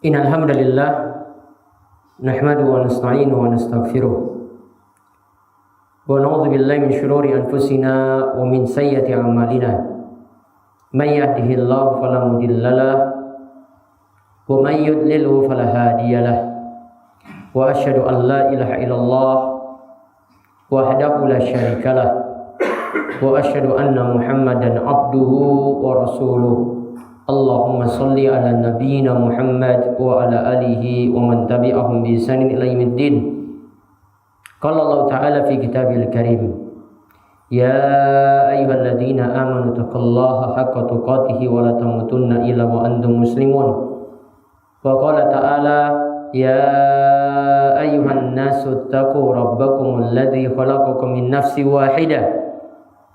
Innal hamdalillah nahmaduhu wa nasta'inuhu wa nastaghfiruh wa na'udzu billahi min shururi anfusina wa min sayyiati a'malina. May yahdihillahu fala mudhillalah wa may yudlilhu fala hadiyalah. Wa asyhadu an la ilaha illallah wahdahu la syarikalah wa asyhadu anna Muhammadan abduhu wa rasuluh. Allahumma salli ala nabiyyina Muhammad wa ala alihi wa man tabi'ahum bi ihsanin ila yaumiddin. Qala Allah Ta'ala fi kitabil karim, ya ayyuhalladzina amanu taqullaha haqqa tuqatih wa la tamutunna illa wa antum muslimun. Wa qala ta'ala, ya ayyuhan nasu taqu rabbakumul ladzi khalaqakum min nafsin wahidah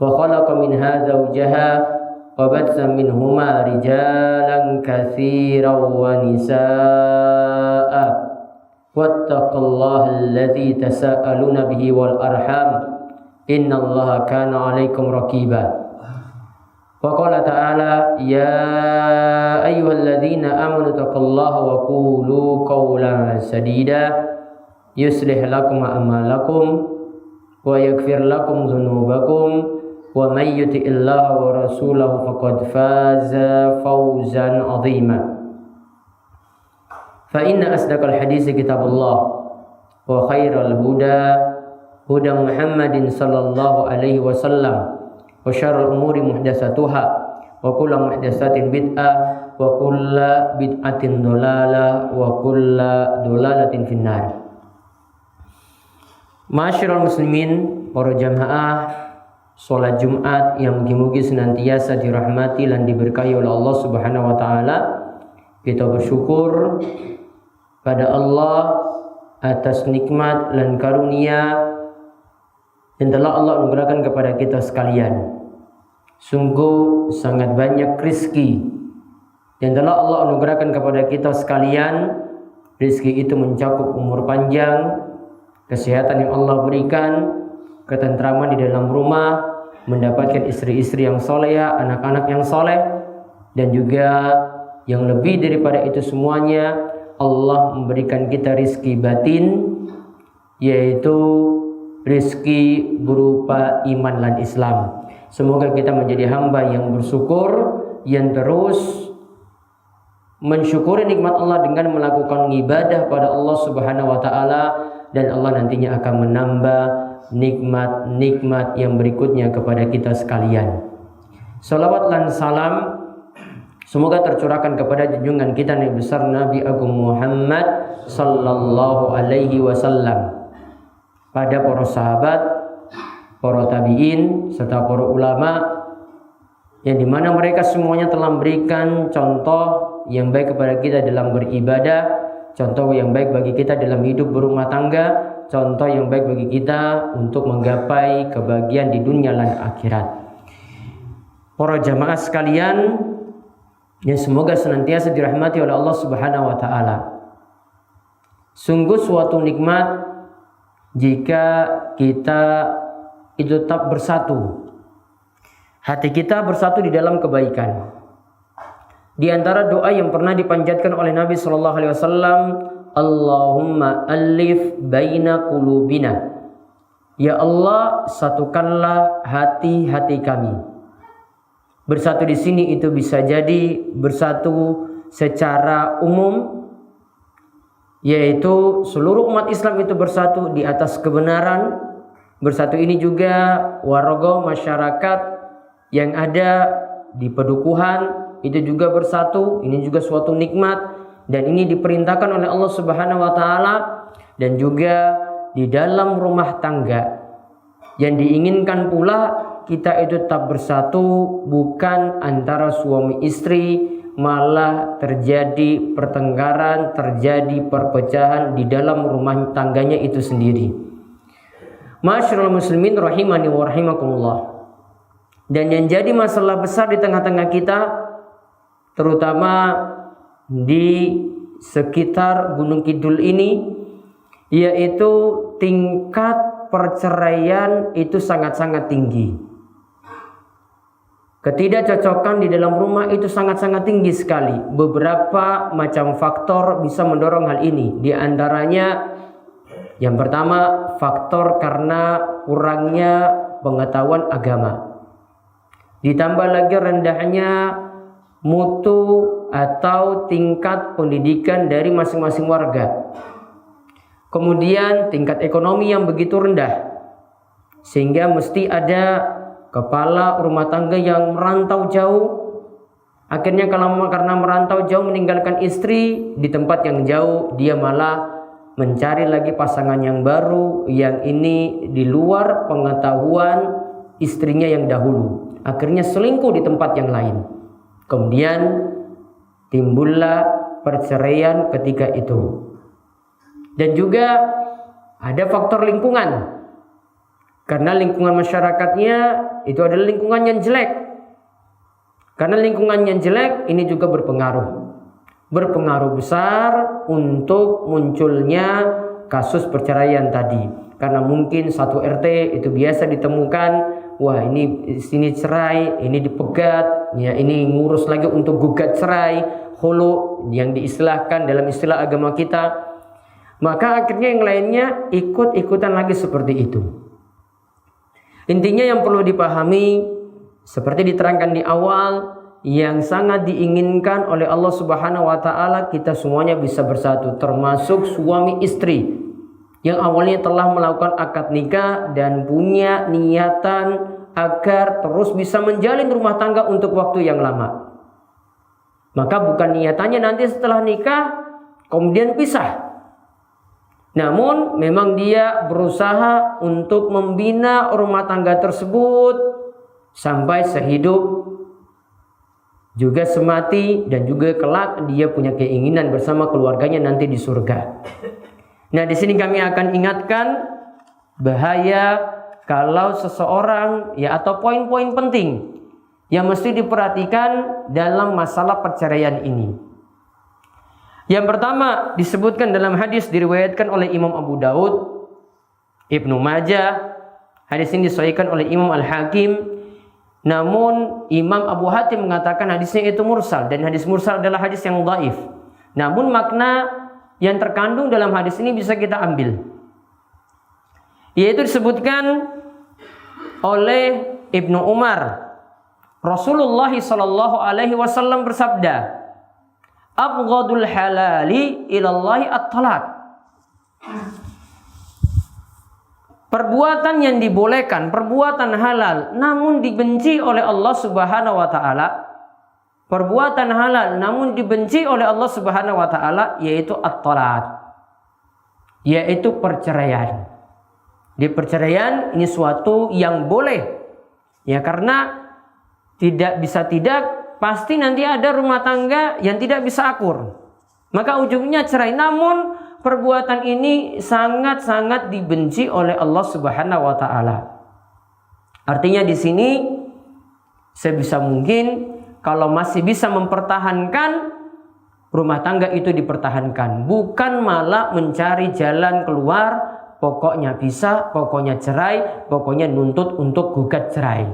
wa khalaqa minha zawjaha وَبَثَّ مِنْهُمَا رِجَالًا كَثِيرًا وَنِسَاءً وَاتَّقُوا اللَّهَ الَّذِي تَسَاءَلُونَ بِهِ وَالْأَرْحَامَ إِنَّ اللَّهَ كَانَ عَلَيْكُمْ رَقِيبًا. وَقَالَ تَعَالَى يَا أَيُّهَا الَّذِينَ آمَنُوا اتَّقُوا اللَّهَ وَقُولُوا قَوْلًا سَدِيدًا يُصْلِحْ لَكُمْ أَعْمَالَكُمْ وَيَغْفِرْ لَكُمْ ذُنُوبَكُمْ وَمَن يُطِعِ اللَّهَ وَرَسُولَهُ فَقَدْ فَازَ فَوْزًا عَظِيمًا. فَإِنَّ أَصْدَقَ الْحَدِيثِ كِتَابُ اللَّهِ وَخَيْرَ الْهُدَى هُدَى مُحَمَّدٍ صلى الله عليه وسلم وشر الأمور محدثاتها وكل محدثات بدعة وكل بدعة ضلالة وكل ضلالة في النار. Ma'asyiral muslimin, para jamaah salat Jumat yang mugi-mugi senantiasa dirahmati dan diberkahi oleh Allah Subhanahu wa taala. Kita bersyukur pada Allah atas nikmat dan karunia yang telah Allah anugerahkan kepada kita sekalian. Sungguh sangat banyak rezeki yang telah Allah anugerahkan kepada kita sekalian. Rezeki itu mencakup umur panjang, kesehatan yang Allah berikan, ketentraman di dalam rumah, mendapatkan istri-istri yang soleha, anak-anak yang soleh, dan juga yang lebih daripada itu semuanya, Allah memberikan kita rizki batin, yaitu rizki berupa iman dan Islam. Semoga kita menjadi hamba yang bersyukur, yang terus mensyukuri nikmat Allah dengan melakukan ibadah pada Allah Subhanahu wa taala, dan Allah nantinya akan menambah nikmat-nikmat yang berikutnya kepada kita sekalian. Salawat dan salam semoga tercurahkan kepada junjungan kita Nabi besar Nabi Agung Muhammad sallallahu alaihi wasallam, pada para sahabat, para tabi'in, serta para ulama yang dimana mereka semuanya telah memberikan contoh yang baik kepada kita dalam beribadah, contoh yang baik bagi kita dalam hidup berumah tangga, contoh yang baik bagi kita untuk menggapai kebahagiaan di dunia dan akhirat. Para jamaah sekalian yang semoga senantiasa dirahmati oleh Allah Subhanahu wa taala. Sungguh suatu nikmat jika kita itu tetap bersatu. Hati kita bersatu di dalam kebaikan. Di antara doa yang pernah dipanjatkan oleh Nabi sallallahu alaihi wasallam, Allahumma alif baina qulubina. Ya Allah, satukanlah hati-hati kami. Bersatu di sini itu bisa jadi bersatu secara umum, yaitu seluruh umat Islam itu bersatu di atas kebenaran. Bersatu ini juga warga masyarakat yang ada di pedukuhan itu juga bersatu. Ini juga suatu nikmat. Dan ini diperintahkan oleh Allah Subhanahu wa taala, dan juga di dalam rumah tangga yang diinginkan pula kita itu tetap bersatu, bukan antara suami istri, malah terjadi pertengkaran, terjadi perpecahan di dalam rumah tangganya itu sendiri. Ma'asyiral muslimin rahimani wa rahimakumullah. Dan yang jadi masalah besar di tengah-tengah kita, terutama di sekitar Gunung Kidul ini, yaitu tingkat perceraian itu sangat-sangat tinggi. Ketidakcocokan di dalam rumah itu sangat-sangat tinggi sekali. Beberapa macam faktor bisa mendorong hal ini. Di antaranya yang pertama, faktor karena kurangnya pengetahuan agama. Ditambah lagi rendahnya mutu atau tingkat pendidikan dari masing-masing warga. Kemudian tingkat ekonomi yang begitu rendah, sehingga mesti ada kepala rumah tangga yang merantau jauh. Akhirnya karena merantau jauh meninggalkan istri di tempat yang jauh, dia malah mencari lagi pasangan yang baru, yang ini di luar pengetahuan istrinya yang dahulu. Akhirnya selingkuh di tempat yang lain. Kemudian timbullah perceraian ketika itu. Dan juga ada faktor lingkungan. Karena lingkungan masyarakatnya itu adalah lingkungan yang jelek. Karena lingkungan yang jelek ini juga berpengaruh besar untuk munculnya kasus perceraian tadi. Karena mungkin satu RT itu biasa ditemukan, wah ini sini cerai, ini dipegat, ya ini ngurus lagi untuk gugat cerai, khulu yang diistilahkan dalam istilah agama kita. Maka akhirnya yang lainnya ikut-ikutan lagi seperti itu. Intinya yang perlu dipahami seperti diterangkan di awal, yang sangat diinginkan oleh Allah Subhanahu wa taala kita semuanya bisa bersatu, termasuk suami istri yang awalnya telah melakukan akad nikah dan punya niatan agar terus bisa menjalin rumah tangga untuk waktu yang lama. Maka bukan niatannya nanti setelah nikah kemudian pisah. Namun memang dia berusaha untuk membina rumah tangga tersebut sampai sehidup juga semati, dan juga kelak dia punya keinginan bersama keluarganya nanti di surga. Nah, di sini kami akan ingatkan bahaya kalau seseorang atau poin-poin penting yang mesti diperhatikan dalam masalah perceraian ini. Yang pertama disebutkan dalam hadis diriwayatkan oleh Imam Abu Daud, Ibnu Majah. Hadis ini disahihkan oleh Imam Al-Hakim. Namun Imam Abu Hatim mengatakan hadisnya itu mursal, dan hadis mursal adalah hadis yang dhaif. Namun makna yang terkandung dalam hadis ini bisa kita ambil. Yaitu disebutkan oleh Ibnu Umar, Rasulullah sallallahu alaihi wasallam bersabda, "Abghadul halali ilallahi at-talaq." Perbuatan yang dibolehkan, perbuatan halal namun dibenci oleh Allah Subhanahu wa taala. Perbuatan halal namun dibenci oleh Allah Subhanahu wa taala yaitu at-talaq. Yaitu perceraian. Di perceraian ini suatu yang boleh. Ya, karena tidak pasti nanti ada rumah tangga yang tidak bisa akur. Maka ujungnya cerai. Namun perbuatan ini sangat-sangat dibenci oleh Allah Subhanahu wa taala. Artinya di sini sebisa mungkin kalau masih bisa mempertahankan rumah tangga itu dipertahankan, bukan malah mencari jalan keluar, pokoknya bisa, pokoknya cerai, pokoknya nuntut untuk gugat cerai.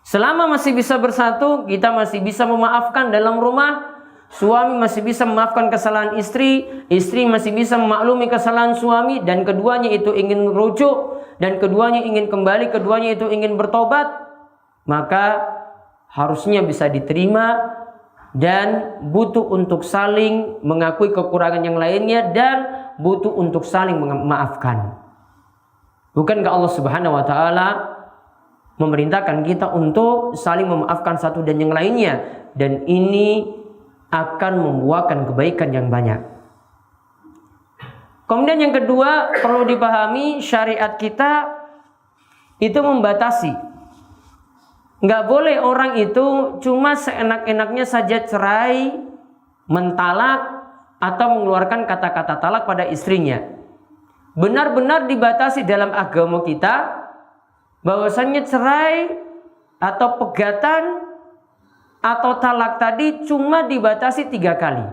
Selama masih bisa bersatu, kita masih bisa memaafkan dalam rumah. Suami masih bisa memaafkan kesalahan istri, istri masih bisa memaklumi kesalahan suami, dan keduanya itu ingin merujuk, dan keduanya ingin kembali, keduanya itu ingin bertobat, maka harusnya bisa diterima dan butuh untuk saling mengakui kekurangan yang lainnya dan butuh untuk saling memaafkan. Bukankah Allah Subhanahu wa taala memerintahkan kita untuk saling memaafkan satu dan yang lainnya, dan ini akan membuahkan kebaikan yang banyak. Kemudian yang kedua perlu dipahami, syariat kita itu membatasi. Nggak boleh orang itu cuma seenak-enaknya saja cerai, mentalak, atau mengeluarkan kata-kata talak pada istrinya. Benar-benar dibatasi dalam agama kita bahwasannya cerai atau pegatan atau talak tadi cuma dibatasi 3 kali.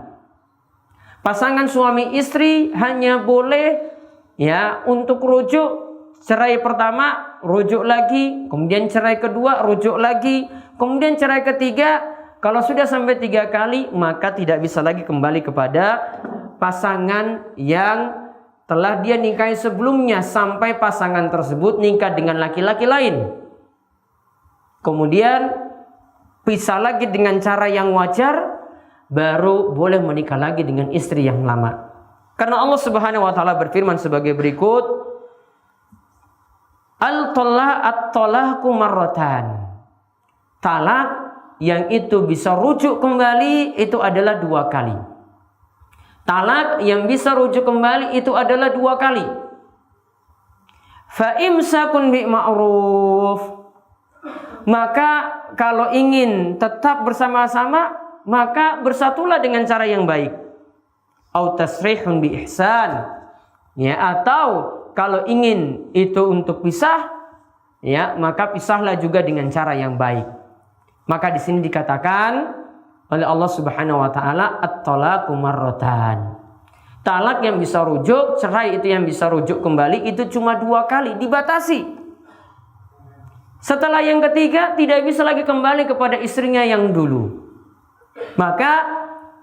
Pasangan suami istri hanya boleh untuk rujuk cerai pertama, rujuk lagi, kemudian cerai kedua, rujuk lagi, kemudian cerai ketiga. Kalau sudah sampai 3 kali, maka tidak bisa lagi kembali kepada pasangan yang telah dia nikahi sebelumnya sampai pasangan tersebut nikah dengan laki-laki lain. Kemudian pisah lagi dengan cara yang wajar, baru boleh menikah lagi dengan istri yang lama. Karena Allah Subhanahu wa taala berfirman sebagai berikut, at-talaqu marratan. Talak yang itu bisa rujuk kembali itu adalah 2 kali. Talak yang bisa rujuk kembali itu adalah 2 kali. Fa imsakun bi ma'ruf. Maka kalau ingin tetap bersama-sama, maka bersatulah dengan cara yang baik. Au tasrihun bi ihsan. Ya, atau kalau ingin itu untuk pisah, ya, maka pisahlah juga dengan cara yang baik. Maka di sini dikatakan oleh Allah Subhanahu wa taala at-talaqu marratan. Talak yang bisa rujuk, cerai itu yang bisa rujuk kembali itu cuma 2 kali, dibatasi. Setelah yang ketiga tidak bisa lagi kembali kepada istrinya yang dulu. Maka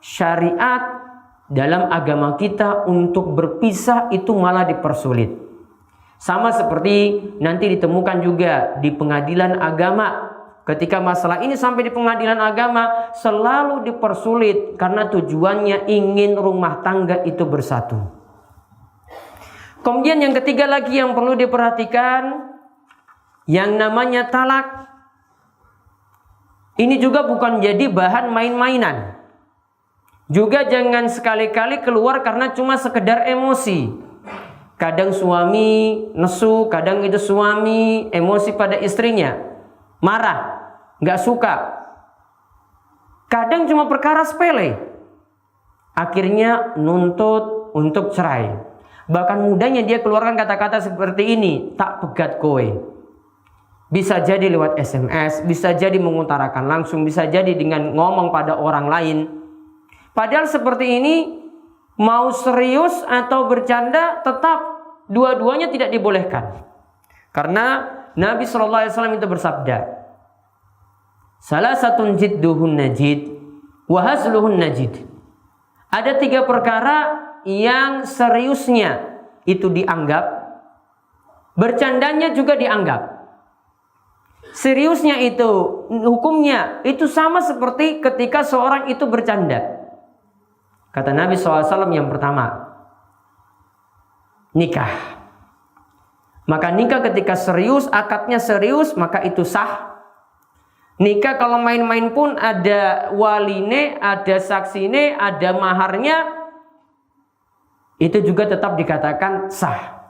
syariat dalam agama kita untuk berpisah itu malah dipersulit. Sama seperti nanti ditemukan juga di pengadilan agama. Ketika masalah ini sampai di pengadilan agama selalu dipersulit karena tujuannya ingin rumah tangga itu bersatu. Kemudian yang ketiga lagi yang perlu diperhatikan, yang namanya talak ini juga bukan jadi bahan main-mainan. Juga jangan sekali-kali keluar karena cuma sekedar emosi. Kadang suami nesu, kadang itu suami emosi pada istrinya, marah, nggak suka. Kadang cuma perkara sepele, akhirnya nuntut untuk cerai. Bahkan mudahnya dia keluarkan kata-kata seperti ini, tak pegat kowe. Bisa jadi lewat SMS, bisa jadi mengutarakan langsung, bisa jadi dengan ngomong pada orang lain. Padahal seperti ini, mau serius atau bercanda, tetap dua-duanya tidak dibolehkan. Karena Nabi SAW itu bersabda, salah satu jidduhun najid, wahazluhun najid. Ada 3 perkara yang seriusnya itu dianggap, bercandanya juga dianggap. Seriusnya itu, hukumnya itu sama seperti ketika seorang itu bercanda. Kata Nabi SAW yang pertama, nikah. Maka nikah ketika serius, akadnya serius, maka itu sah. Nikah kalau main-main pun ada waline, ada saksine, ada maharnya, itu juga tetap dikatakan sah.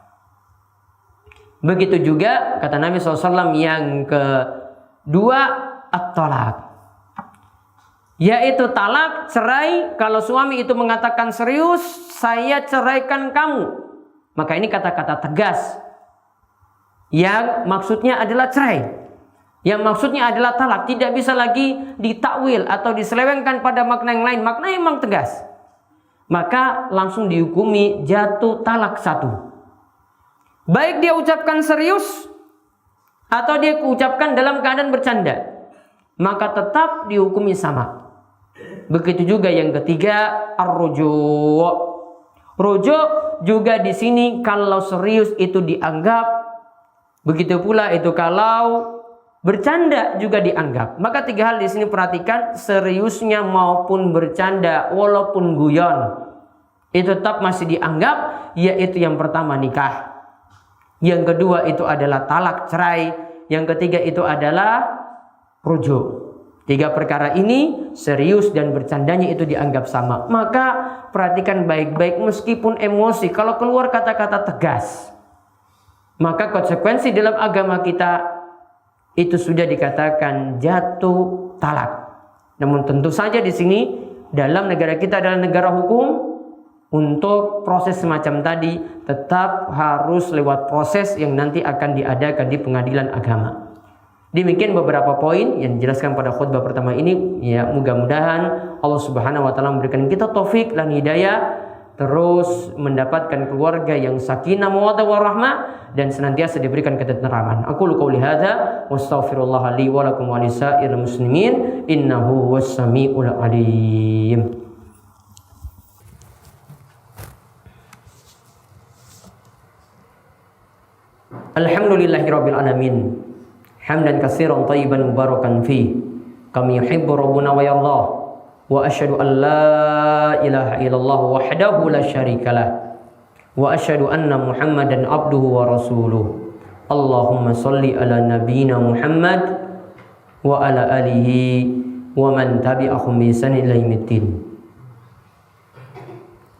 Begitu juga kata Nabi SAW yang kedua, at-talaq, yaitu talak, cerai. Kalau suami itu mengatakan serius, saya ceraikan kamu, maka ini kata-kata tegas yang maksudnya adalah cerai, yang maksudnya adalah talak. Tidak bisa lagi ditakwil atau diselewengkan pada makna yang lain. Makna memang tegas, maka langsung dihukumi jatuh talak 1. Baik dia ucapkan serius atau dia ucapkan dalam keadaan bercanda, maka tetap dihukumi sama. Begitu juga yang ketiga, ar-rujuk. Rujuk juga di sini kalau serius itu dianggap, begitu pula itu kalau bercanda juga dianggap. Maka 3 hal di sini perhatikan, seriusnya maupun bercanda walaupun guyon itu tetap masih dianggap, yaitu yang pertama nikah. Yang kedua itu adalah talak, cerai. Yang ketiga itu adalah rujuk. 3 perkara ini serius dan bercandanya itu dianggap sama. Maka perhatikan baik-baik, meskipun emosi, kalau keluar kata-kata tegas, maka konsekuensi dalam agama kita itu sudah dikatakan jatuh talak. Namun tentu saja di sini dalam negara kita adalah negara hukum. Untuk proses semacam tadi tetap harus lewat proses yang nanti akan diadakan di pengadilan agama. Demikian beberapa poin yang dijelaskan pada khutbah pertama ini. Ya, mudah-mudahan Allah Subhanahu wa taala memberikan kita taufik dan hidayah terus mendapatkan keluarga yang sakinah, mawaddah warahmah, dan senantiasa diberikan ketenteraman. Aku qouli hadza wa astaghfirullah li wa lakum wa lisairil muslimin innahu was-sami'ul alim. Alhamdulillahirabbil alamin. Hamdan katsiran thayyiban mubarakan fi kama yuhibbu rabbuna wa yardah. Wa asyhadu an la ilaha illallah wahdahu la syarikalah. Wa asyhadu anna Muhammadan abduhu wa rasuluh. Allahumma shalli ala nabiyyina Muhammad wa ala alihi wa man tabi'ahum bi ihsan ila yaumiddin.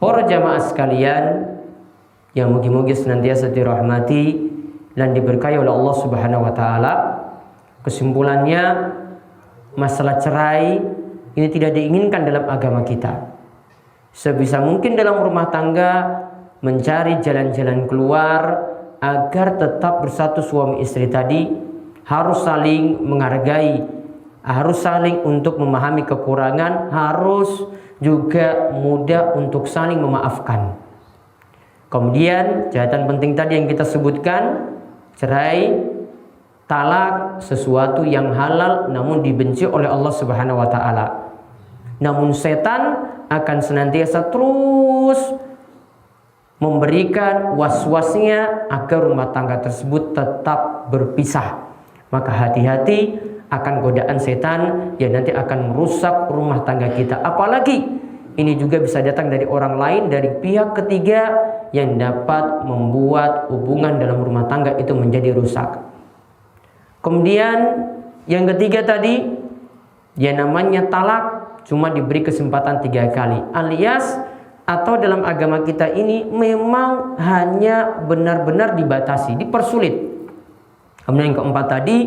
Para jamaah sekalian yang mugi-mugi senantiasa dirahmati dan diberkahi oleh Allah Subhanahu wa taala. Kesimpulannya, masalah cerai ini tidak diinginkan dalam agama kita. Sebisa mungkin dalam rumah tangga mencari jalan-jalan keluar agar tetap bersatu suami istri tadi, harus saling menghargai, harus saling untuk memahami kekurangan, harus juga mudah untuk saling memaafkan. Kemudian catatan penting tadi yang kita sebutkan, cerai, talak sesuatu yang halal namun dibenci oleh Allah Subhanahu wa taala. Namun setan akan senantiasa terus memberikan was-wasnya agar rumah tangga tersebut tetap berpisah. Maka hati-hati akan godaan setan yang nanti akan merusak rumah tangga kita. Apalagi ini juga bisa datang dari orang lain, dari pihak ketiga yang dapat membuat hubungan dalam rumah tangga itu menjadi rusak. Kemudian yang ketiga tadi, yang namanya talak cuma diberi kesempatan 3 kali, alias atau dalam agama kita ini memang hanya benar-benar dibatasi, dipersulit. Kemudian yang keempat tadi,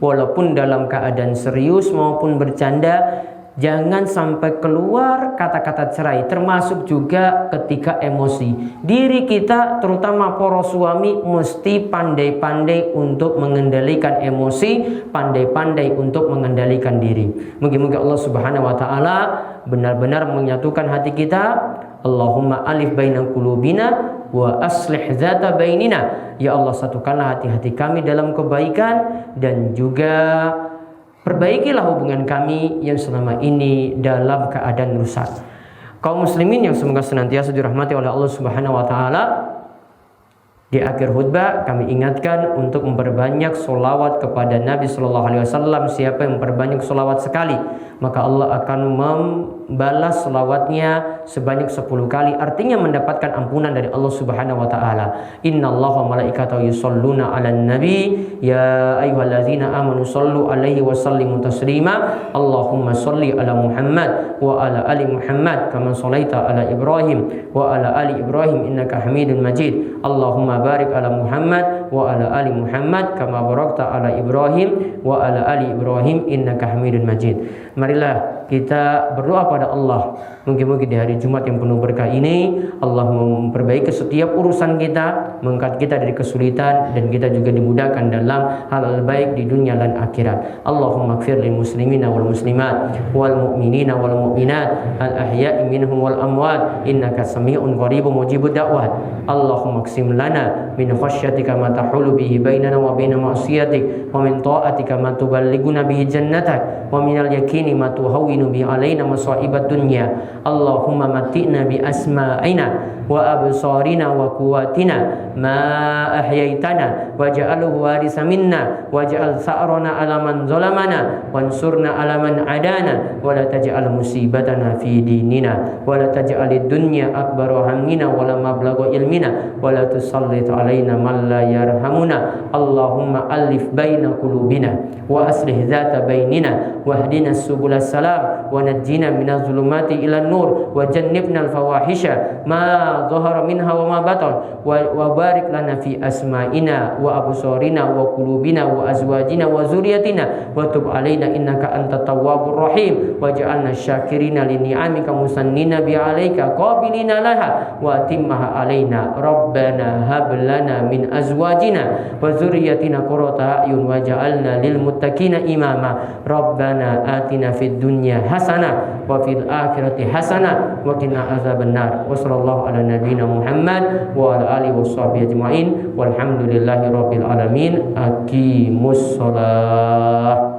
walaupun dalam keadaan serius maupun bercanda, jangan sampai keluar kata-kata cerai, termasuk juga ketika emosi. Diri kita, terutama para suami, mesti pandai-pandai untuk mengendalikan emosi, pandai-pandai untuk mengendalikan diri. Moga-moga Allah Subhanahu wa taala benar-benar menyatukan hati kita. Allahumma alif baina qulubina wa aslih dzata bainina. Ya Allah, satukanlah hati-hati kami dalam kebaikan dan juga perbaikilah hubungan kami yang selama ini dalam keadaan rusak. Kaum muslimin yang semoga senantiasa dirahmati oleh Allah Subhanahu wa taala, di akhir khutbah kami ingatkan untuk memperbanyak sholawat kepada Nabi Sallallahu Alaihi Wasallam. Siapa yang memperbanyak sholawat sekali, maka Allah akan membalas sholawatnya sebanyak 10 kali. Artinya mendapatkan ampunan dari Allah Subhanahu Wa Taala. Inna Allah wa malaikatahu yusholluna 'alan nabi ya ayyuhalladzina amanu shollu 'alaihi wa sallimu taslima. Allahumma sholli 'ala Muhammad wa 'ala ali Muhammad kama shallaita 'ala Ibrahim wa 'ala ali Ibrahim innaka Hamidum Majid. Allahumma barik ala Muhammad wa ala ali Muhammad kama barakta ala Ibrahim wa ala ali Ibrahim innaka Hamidun Majid. Marilah kita berdoa pada Allah, mungkin-mungkin di hari Jumat yang penuh berkah ini Allah memperbaiki setiap urusan kita, mengangkat kita dari kesulitan, dan kita juga dimudahkan dalam hal baik di dunia dan akhirat. Allahumma ighfir lil muslimina wal muslimat wal mu'minina wal mu'minat al ahya'i minhum wal amwat innaka sami'un qaribun mujibud da'wat. Allahumma qsim lana min khasyatika ma tahulu bihi bainana wa baina ma'siyatik wa min ta'atika ma tuballighuna bihi jannatak wa minal yaqini ma tuhawwinu bi alaina masaibat dunya. Allahumma matina bi asma'ina wa absarina wa quwwatina ma ahyaitana waj'alhu warisa minna waj'al sa'rana ala man zalamana wansurna ala man adana wa la taj'al musibatana fi dinina wa la taj'alid dunya akbara hammina wa la mablagha ilmina wa la tusallit alaina man la yarhamuna. Allahumma alif baina qulubina wa aslih dzata bainina wahdina subulas salam wa najjina minaz zulumati ilan nur wa jannibna al fawahisha ma dhahara minha wa ma batan wa barik lana fi asma'ina wa absarina wa qulubina wa azwajina wa zurriyyatina wa tub alaina innaka antat tawwabur rahim waj'alna syakirina li ni'amika musannina bi 'alaika qabilina laha wa atimmaha alaina. Rabbana hab lana min azwajina wa zurriyyatina qurrata a'yun waj'alna lil muttaqina imama. Rabbana atina fid dunya hasanah wa wa fil akhirati hasanah wa qina azabannar. Wa sallallahu ala nabiyyina Muhammad wa ala alihi washabbihi ajmain. Walhamdulillahi rabbil alamin. Aqimus shalah.